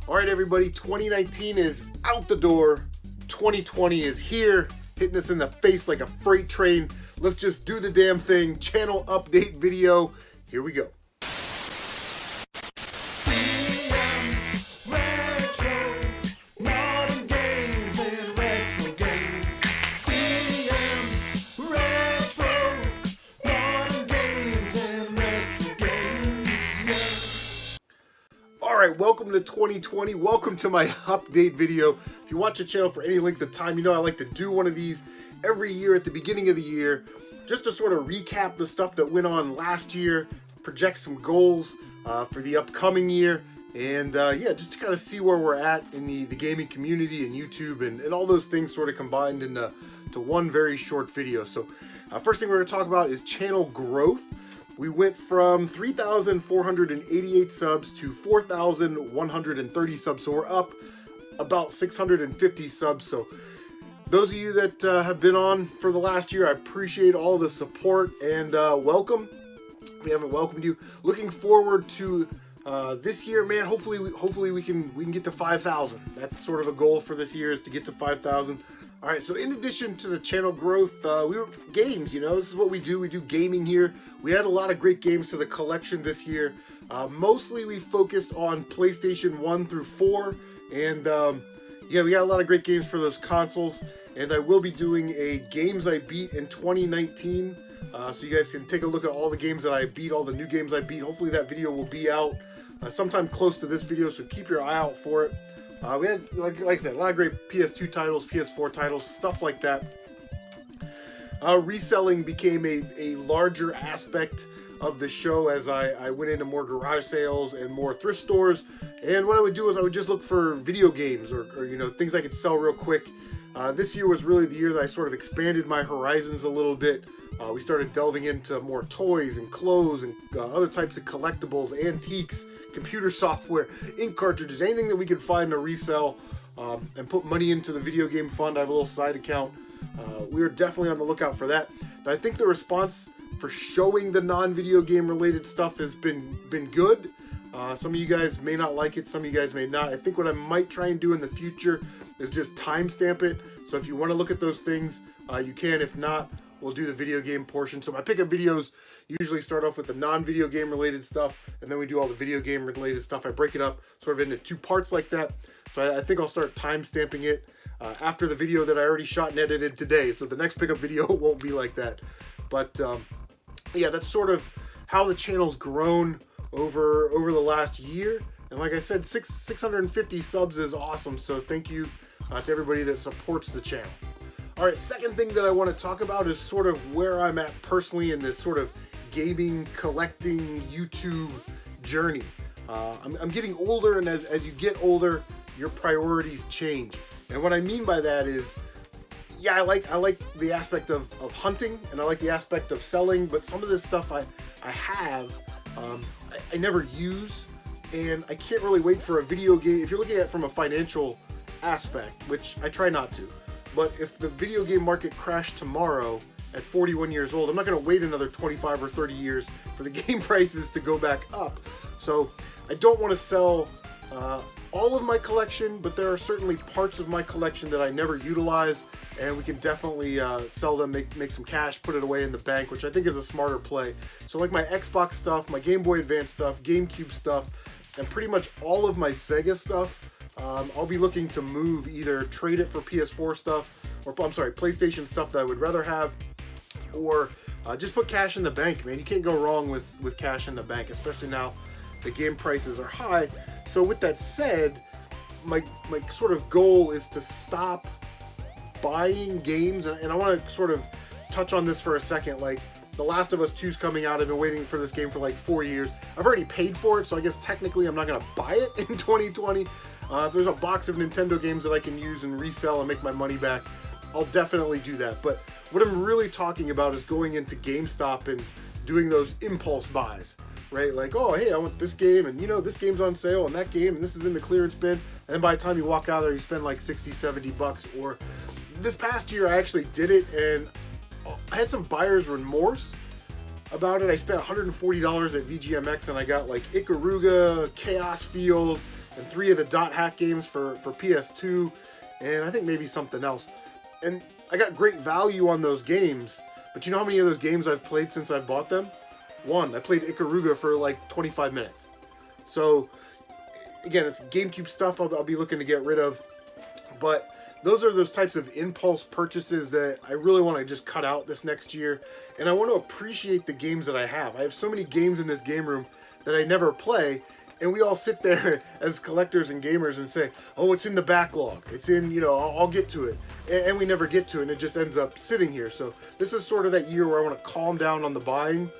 All right, everybody, 2019 is out the door. 2020 is here, hitting us in the face like a freight train. Let's just do the damn thing. Channel update video. Here we go. Alright, welcome to 2020. Welcome to my update video. If you watch the channel for any length of time, you know I like to do one of these every year at the beginning of the year, just to sort of recap the stuff that went on last year, project some goals for the upcoming year, and yeah, just to kind of see where we're at in the gaming community and YouTube and all those things sort of combined into one very short video. So first thing we're going to talk about is channel growth. We went from 3,488 subs to 4,130 subs, so we're up about 650 subs. So those of you that have been on for the last year, I appreciate all the support and welcome. We haven't welcomed you. Looking forward to this year, man. Hopefully we can get to 5,000. That's sort of a goal for this year, is to get to 5,000. All right, so in addition to the channel growth, games, you know, this is what we do. We do gaming here. We had a lot of great games to the collection this year. Mostly we focused on PlayStation 1 through 4, and yeah, we got a lot of great games for those consoles, and I will be doing a games I beat in 2019, so you guys can take a look at all the games that I beat, all the new games I beat. Hopefully that video will be out sometime close to this video, so keep your eye out for it. We had, like I said, a lot of great PS2 titles, PS4 titles, stuff like that. Reselling became a larger aspect of the show as I went into more garage sales and more thrift stores. And what I would do is I would just look for video games or you know, things I could sell real quick. This year was really the year that I sort of expanded my horizons a little bit. We started delving into more toys and clothes and other types of collectibles, antiques, computer software, ink cartridges, anything that we could find to resell and put money into the video game fund. I have a little side account. We are definitely on the lookout for that. And I think the response for showing the non-video game related stuff has been good. Some of you guys may not like it, some of you guys may not. I think what I might try and do in the future is just timestamp it. So if you want to look at those things, you can. If not, we'll do the video game portion. So my pickup videos usually start off with the non-video game related stuff, and then we do all the video game related stuff. I break it up sort of into two parts like that. So I think I'll start time stamping it after the video that I already shot and edited today. So the next pickup video won't be like that. But yeah, that's sort of how the channel's grown over the last year. And like I said, 650 subs is awesome. So thank you to everybody that supports the channel. All right, second thing that I want to talk about is sort of where I'm at personally in this sort of gaming, collecting, YouTube journey. I'm getting older, and as you get older, your priorities change. And what I mean by that is, yeah, I like the aspect of hunting, and I like the aspect of selling, but some of this stuff I have, I never use, and I can't really wait for a video game. If you're looking at it from a financial aspect, which I try not to, but if the video game market crashed tomorrow at 41 years old, I'm not going to wait another 25 or 30 years for the game prices to go back up. So I don't want to sell all of my collection, but there are certainly parts of my collection that I never utilize, and we can definitely sell them, make some cash, put it away in the bank, which I think is a smarter play. So like my Xbox stuff, my Game Boy Advance stuff, GameCube stuff, and pretty much all of my Sega stuff, I'll be looking to move, either trade it for PS4 stuff, or I'm sorry, PlayStation stuff that I would rather have, or just put cash in the bank, man. You can't go wrong with cash in the bank, especially now the game prices are high. So with that said, my sort of goal is to stop buying games, and I want to sort of touch on this for a second. Like, The Last of Us 2 is coming out. I've been waiting for this game for like 4 years. I've already paid for it, so I guess technically I'm not going to buy it in 2020. If there's a box of Nintendo games that I can use and resell and make my money back, I'll definitely do that. But what I'm really talking about is going into GameStop and doing those impulse buys, right? Like, oh, hey, I want this game, and you know, this game's on sale, and that game, and this is in the clearance bin. And then by the time you walk out there, you spend like 60, 70 bucks. Or this past year, I actually did it, and I had some buyer's remorse about it. I spent $140 at VGMX, and I got like Ikaruga, Chaos Field, and 3 of the Dot Hack games for PS2, and I think maybe something else. And I got great value on those games, but you know how many of those games I've played since I've bought them? 1. I played Ikaruga for like 25 minutes. So, again, it's GameCube stuff I'll be looking to get rid of, but those are those types of impulse purchases that I really want to just cut out this next year, and I want to appreciate the games that I have. I have so many games in this game room that I never play, and we all sit there as collectors and gamers and say, oh, it's in the backlog. It's in, you know, I'll get to it. And we never get to it, and it just ends up sitting here. So this is sort of that year where I want to calm down on the buying.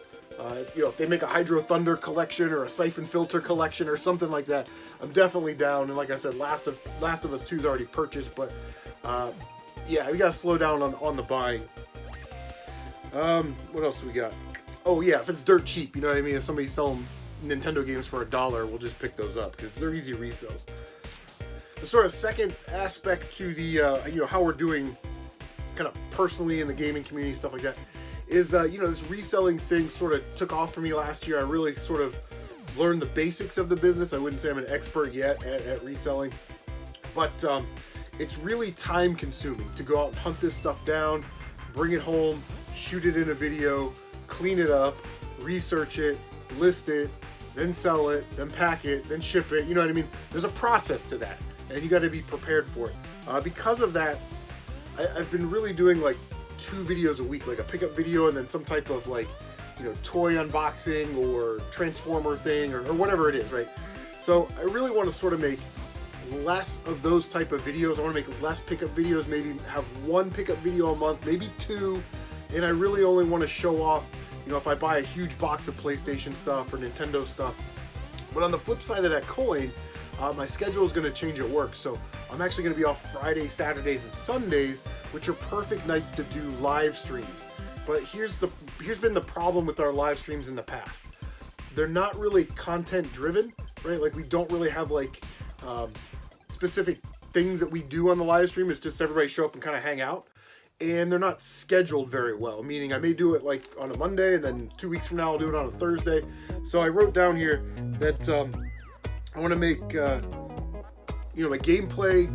You know, if they make a Hydro Thunder collection or a Siphon Filter collection or something like that, I'm definitely down. And like I said, Last of Us 2 is already purchased, but yeah, we gotta slow down on the buying. What else do we got? Oh yeah, if it's dirt cheap, you know what I mean? If somebody's selling Nintendo games for $1, we'll just pick those up because they're easy resales. The sort of second aspect to the you know, how we're doing kind of personally in the gaming community, stuff like that, is you know, this reselling thing sort of took off for me last year. I really sort of learned the basics of the business. I wouldn't say I'm an expert yet at reselling, but it's really time consuming to go out and hunt this stuff down, bring it home, shoot it in a video, clean it up, research it, list it, then sell it, then pack it, then ship it. You know what I mean? There's a process to that, and you got to be prepared for it. Because of that, I've been really doing like 2 videos a week, like a pickup video and then some type of like, you know, toy unboxing or Transformer thing or whatever it is, right? So I really want to sort of make less of those type of videos. I want to make less pickup videos, maybe have 1 pickup video a month, maybe 2, and I really only want to show off, you know, if I buy a huge box of PlayStation stuff or Nintendo stuff. But on the flip side of that coin, my schedule is going to change at work, so I'm actually going to be off Fridays, Saturdays, and Sundays, which are perfect nights to do live streams. But here's been the problem with our live streams in the past. They're not really content driven, right? Like we don't really have like specific things that we do on the live stream. It's just everybody show up and kind of hang out. And they're not scheduled very well, meaning I may do it like on a Monday and then 2 weeks from now I'll do it on a Thursday. So I wrote down here that I want to make you know, my gameplay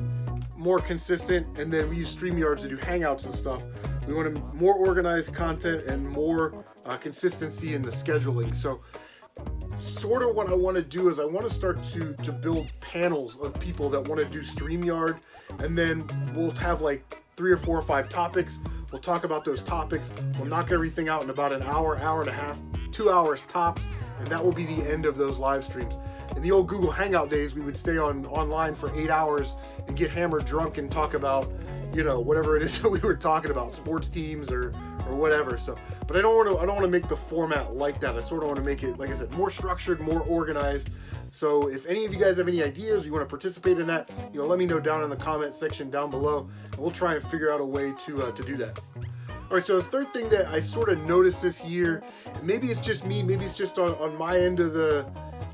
more consistent, and then we use StreamYard to do hangouts and stuff. We want more organized content and more consistency in the scheduling. So sort of what I want to do is I want to start to build panels of people that want to do StreamYard, and then we'll have like 3 or 4 or 5 topics. We'll talk about those topics. We'll knock everything out in about an hour, hour and a half, 2 hours tops, and that will be the end of those live streams. In the old Google Hangout days, we would stay online for 8 hours and get hammered drunk and talk about, you know, whatever it is that we were talking about, sports teams or whatever. So, but I don't want to make the format like that. I sort of want to make it, like I said, more structured, more organized. So if any of you guys have any ideas, you want to participate in that, you know, let me know down in the comment section down below, and we'll try and figure out a way to do that. All right, so the third thing that I sort of noticed this year, and maybe it's just me, maybe it's just on my end of the,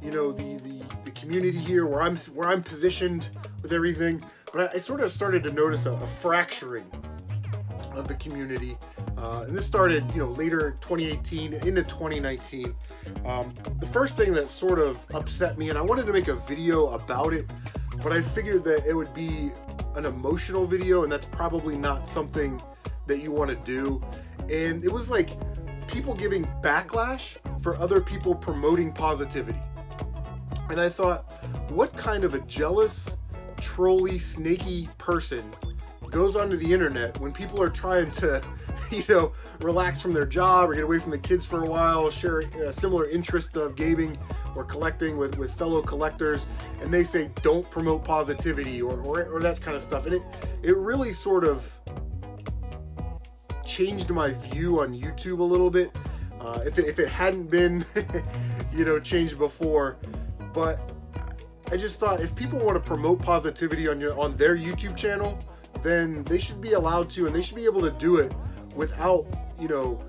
you know, the community here where I'm positioned with everything, but I sort of started to notice a fracturing of the community, and this started, you know, later 2018 into 2019. The first thing that sort of upset me, and I wanted to make a video about it, but I figured that it would be an emotional video, and that's probably not something that you want to do. And it was like people giving backlash for other people promoting positivity. And I thought, what kind of a jealous, trolly, snaky person goes onto the internet when people are trying to, you know, relax from their job or get away from the kids for a while, share a similar interest of gaming or collecting with fellow collectors, and they say don't promote positivity or that kind of stuff. And it really sort of changed my view on YouTube a little bit. If it hadn't been, you know, changed before. But I just thought if people want to promote positivity on their YouTube channel, then they should be allowed to, and they should be able to do it without, you know,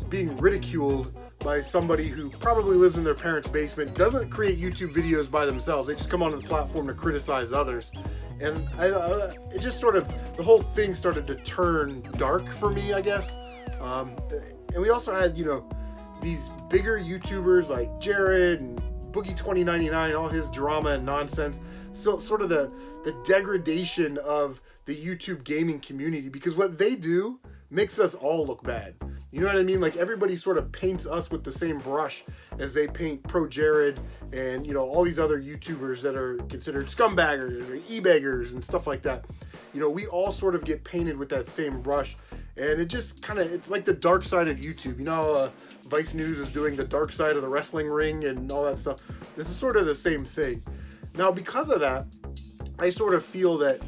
being ridiculed by somebody who probably lives in their parents' basement, doesn't create YouTube videos by themselves. They just come onto the platform to criticize others. And it just sort of, the whole thing started to turn dark for me, I guess. And we also had, you know, these bigger YouTubers like Jared and Boogie 2099, all his drama and nonsense. So sort of the degradation of the YouTube gaming community, because what they do makes us all look bad. You know what I mean? Like, everybody sort of paints us with the same brush as they paint Pro Jared and, you know, all these other YouTubers that are considered scumbaggers or e-beggars and stuff like that. You know, we all sort of get painted with that same brush, and it just kind of, it's like the dark side of YouTube. You know, Vice News is doing the dark side of the wrestling ring and all that stuff. This is sort of the same thing. Now, because of that, I sort of feel that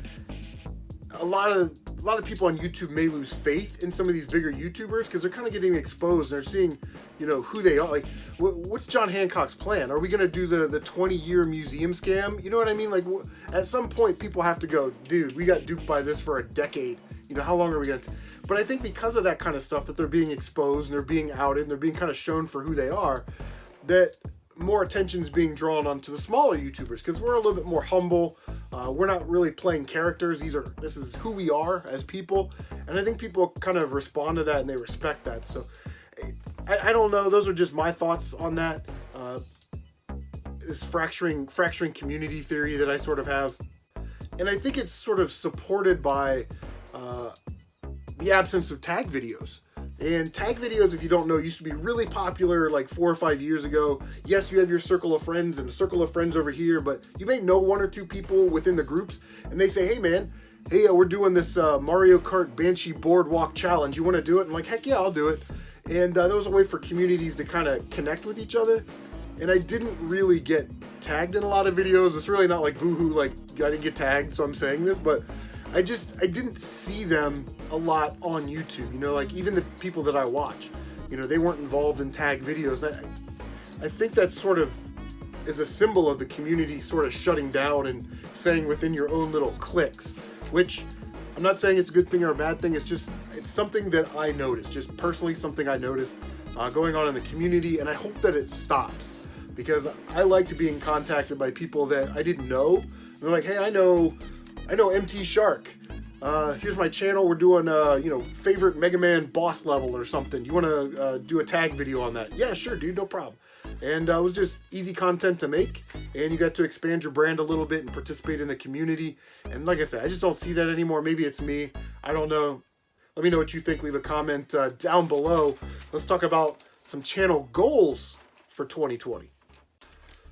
a lot of people on YouTube may lose faith in some of these bigger YouTubers because they're kind of getting exposed and they're seeing, you know, who they are. Like, what's John Hancock's plan? Are we going to do the 20-year museum scam? You know what I mean? Like, at some point, people have to go, dude, we got duped by this for a decade. You know, how long are we going to... But I think because of that kind of stuff, that they're being exposed and they're being outed and they're being kind of shown for who they are, that more attention is being drawn onto the smaller YouTubers because we're a little bit more humble. We're not really playing characters. This is who we are as people, and I think people kind of respond to that and they respect that. So I don't know. Those are just my thoughts on that. This fracturing community theory that I sort of have, and I think it's sort of supported by the absence of tag videos. And tag videos, if you don't know, used to be really popular like 4 or 5 years ago. Yes, you have your circle of friends and a circle of friends over here, but you may know 1 or 2 people within the groups, and they say, hey man, we're doing this Mario Kart Banshee Boardwalk Challenge. You want to do it? I'm like, heck yeah, I'll do it. And that was a way for communities to kind of connect with each other. And I didn't really get tagged in a lot of videos. It's really not like Boohoo, like I didn't get tagged, so I'm saying this, but I didn't see them a lot on YouTube. You know, like even the people that I watch, you know, they weren't involved in tag videos. I think that sort of is a symbol of the community sort of shutting down and saying within your own little cliques, which I'm not saying it's a good thing or a bad thing. It's something that I noticed, just personally something I noticed going on in the community, and I hope that it stops, because I liked being contacted by people that I didn't know. And they're like, hey, I know MT Shark. Here's my channel. We're doing favorite Mega Man boss level or something. You want to do a tag video on that? Yeah, sure, dude, no problem. And it was just easy content to make, and you got to expand your brand a little bit and participate in the community. And like I said, I just don't see that anymore. Maybe it's me. I don't know. Let me know what you think. Leave a comment down below. Let's talk about some channel goals for 2020.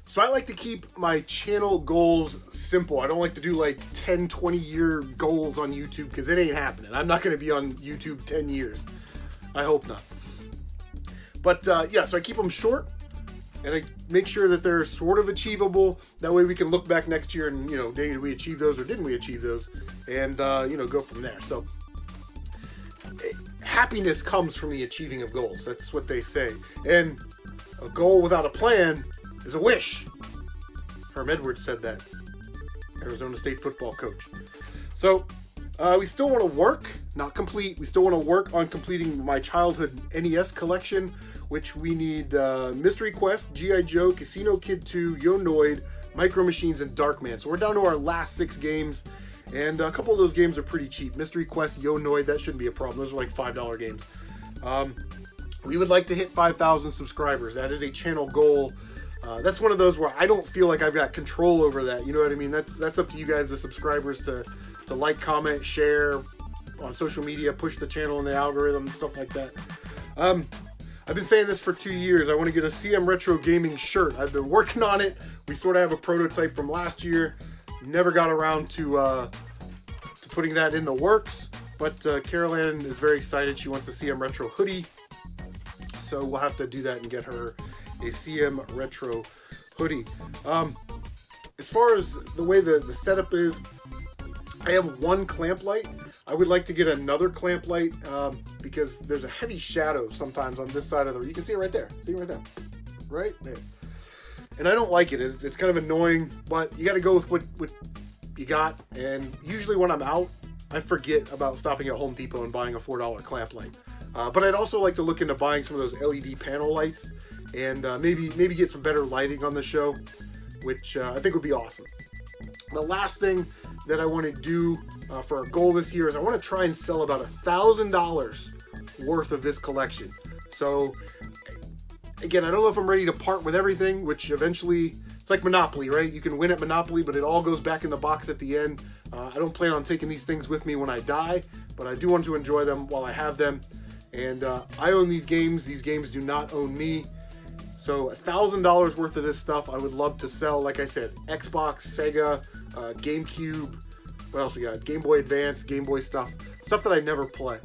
So I like to keep my channel goals simple. I don't like to do like 10, 20-year goals on YouTube because it ain't happening. I'm not going to be on YouTube 10 years. I hope not. But yeah, so I keep them short, and I make sure that they're sort of achievable. That way we can look back next year and, did we achieve those or didn't we achieve those? And, go from there. So happiness comes from the achieving of goals. That's what they say. And a goal without a plan is a wish. Herm Edwards said that. Arizona State football coach. So we still want to work, not complete. We still want to work on completing my childhood NES collection, which we need Mystery Quest, G.I. Joe, Casino Kid 2, Yonoid, Micro Machines, and Darkman. So we're down to our last 6 games, and a couple of those games are pretty cheap. Mystery Quest, Yonoid, that shouldn't be a problem. Those are like $5 games. We would like to hit 5,000 subscribers. That is a channel goal. That's one of those where I don't feel like I've got control over that. You know what I mean? That's up to you guys, the subscribers, to like, comment, share on social media, push the channel in the algorithm, stuff like that. I've been saying this for 2 years. I want to get a CM Retro Gaming shirt. I've been working on it. We sort of have a prototype from last year. Never got around to putting that in the works. But Carol Ann is very excited. She wants a CM Retro hoodie. So we'll have to do that and get her a CM Retro hoodie. As far as the way the setup is, I have one clamp light. I would like to get another clamp light because there's a heavy shadow sometimes on this side of the... You can see it right there. See it right there. Right there. And I don't like it. It's kind of annoying, but you got to go with what you got. And usually when I'm out, I forget about stopping at Home Depot and buying a $4 clamp light. But I'd also like to look into buying some of those LED panel lights and maybe get some better lighting on the show, which I think would be awesome. The last thing that I want to do for our goal this year is I want to try and sell about $1,000 worth of this collection. So again, I don't know if I'm ready to part with everything, which eventually, it's like Monopoly, right? You can win at Monopoly, but it all goes back in the box at the end. I don't plan on taking these things with me when I die, but I do want to enjoy them while I have them. And I own these games do not own me. So $1,000 worth of this stuff I would love to sell. Like I said, Xbox, Sega, GameCube, what else we got? Game Boy Advance, Game Boy stuff that I never play.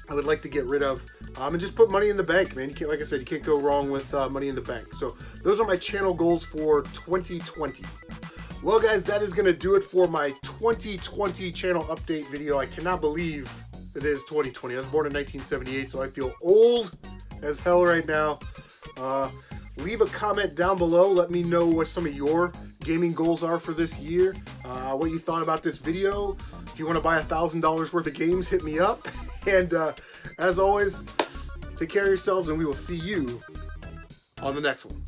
I would like to get rid of and just put money in the bank, man. You can't, like I said, you can't go wrong with money in the bank. So those are my channel goals for 2020. Well, guys, that is going to do it for my 2020 channel update video. I cannot believe it is 2020. I was born in 1978, so I feel old as hell right now. Leave a comment down below. Let me know what some of your gaming goals are for this year. What you thought about this video. If you want to buy $1,000 worth of games, hit me up. And as always, take care of yourselves, and we will see you on the next one.